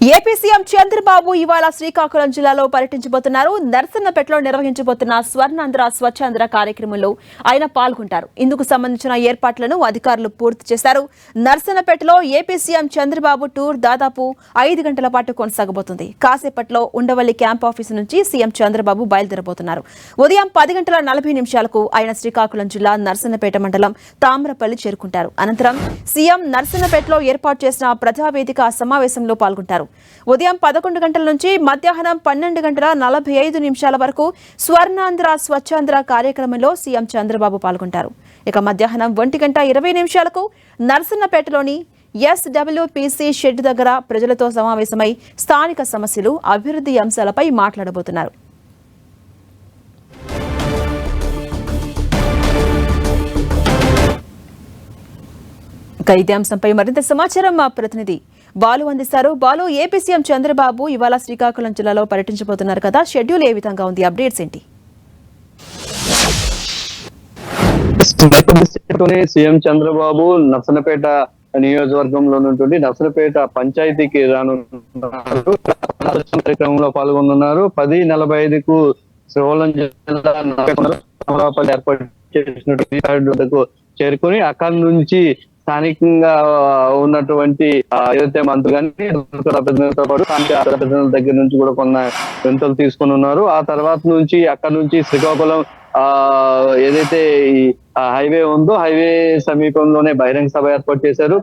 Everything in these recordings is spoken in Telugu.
ఏపీ సీఎం చంద్రబాబు ఇవాళ శ్రీకాకుళం జిల్లాలో పర్యటించబోతున్నారు. నర్సన్నపేటలో నిర్వహించబోతున్న స్వర్ణాంధ్ర స్వచ్ఛాంధ్ర కార్యక్రమంలో ఆయన పాల్గొంటారు. ఇందుకు సంబంధించిన ఏర్పాట్లను అధికారులు పూర్తి చేశారు. నర్సన్నపేటలో ఏపీ సీఎం చంద్రబాబు టూర్ దాదాపు 5 గంటల పాటు కొనసాగబోతుంది. కాసేపట్లో ఉండవల్లి క్యాంప్ ఆఫీసు నుంచి సీఎం చంద్రబాబు బయలుదేరబోతున్నారు. ఉదయం 10:40 ఆయన శ్రీకాకుళం జిల్లా నర్సన్నపేట మండలం తామ్రపల్లి చేరుకుంటారు. అనంతరం సీఎం నర్సన్నపేటలో ఏర్పాటు చేసిన ప్రజావేదిక సమావేశంలో పాల్గొంటారు. ఉదయం 11 గంటల నుంచి మధ్యాహ్నం 12:45 వరకు స్వర్ణాంధ్ర స్వచ్ఛాంధ్ర కార్యక్రమంలో సీఎం చంద్రబాబు పాల్గొంటారు. ఇక మధ్యాహ్నం 1:20 నర్సన్నపేటలోని SWPC షెడ్ దగ్గర ప్రజలతో సమావేశమై స్థానిక సమస్యలు, అభివృద్ధి అంశాలపై మాట్లాడబోతున్నారు. ఇదే అంశంపై మరింత సమాచారం మా ప్రతినిధి బాలు అందిస్తారు. బాలు, ఏపీ సీఎం చంద్రబాబు ఇవాళ శ్రీకాకుళం జిల్లాలో పర్యటించబోతున్నారు కదా, షెడ్యూల్ ఏ విధంగా ఉంది? అప్డేట్స్ ఏంటి? సీఎం చంద్రబాబు నర్సన్నపేట నియోజకవర్గంలో నుండి నర్సన్నపేట పంచాయతీకి రానున్నారు. కార్యక్రమంలో పాల్గొనున్నారు. 10:45కు శ్రీకాకుళం జిల్లా ఏర్పాటు చేసినట్టు చేరుకుని అక్కడి నుంచి స్థానికంగా ఉన్నటువంటి ఏదైతే మంత్రులు కానీ ప్రతినిధులతో పాటు ప్రతినిధుల దగ్గర నుంచి కూడా కొన్ని వింతలు తీసుకుని ఉన్నారు. ఆ తర్వాత నుంచి అక్కడ నుంచి శ్రీకాకుళం ఏదైతే ఈ హైవే ఉందో హైవే సమీపంలోనే బహిరంగ సభ ఏర్పాటు చేశారు.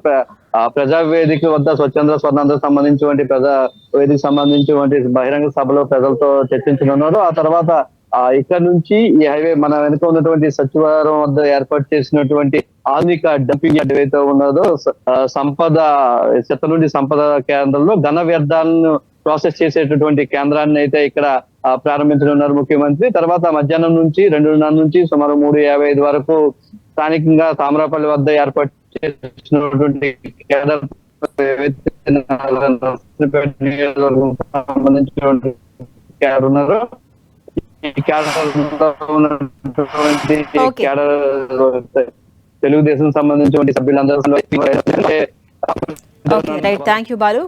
ప్రజావేదిక వద్ద స్వర్ణాంధ్ర సంబంధించినటువంటి ప్రజావేదిక సంబంధించినటువంటి బహిరంగ సభలో ప్రజలతో చర్చించనున్నారు. ఆ తర్వాత ఇక్కడ నుంచి ఈ హైవే మన వెనుక ఉన్నటువంటి సచివాలయం వద్ద ఏర్పాటు చేసినటువంటి ఆధునిక డంపింగ్ యార్డ్ ఏదైతే ఉన్నదో చెత్త నుండి సంపద కేంద్రంలో ఘన వ్యర్థాలను ప్రాసెస్ చేసేటటువంటి కేంద్రాన్ని అయితే ఇక్కడ ప్రారంభించనున్నారు ముఖ్యమంత్రి. తర్వాత మధ్యాహ్నం నుంచి 2:30 నుంచి సుమారు 3:55 వరకు స్థానికంగా తామ్రపల్లి వద్ద ఏర్పాటు చేసినటువంటి సంబంధించినటువంటి ఉన్నారు. తెలుగుదేశం సంబంధించిన సభ్యులందరూ థ్యాంక్ యూ బాలు.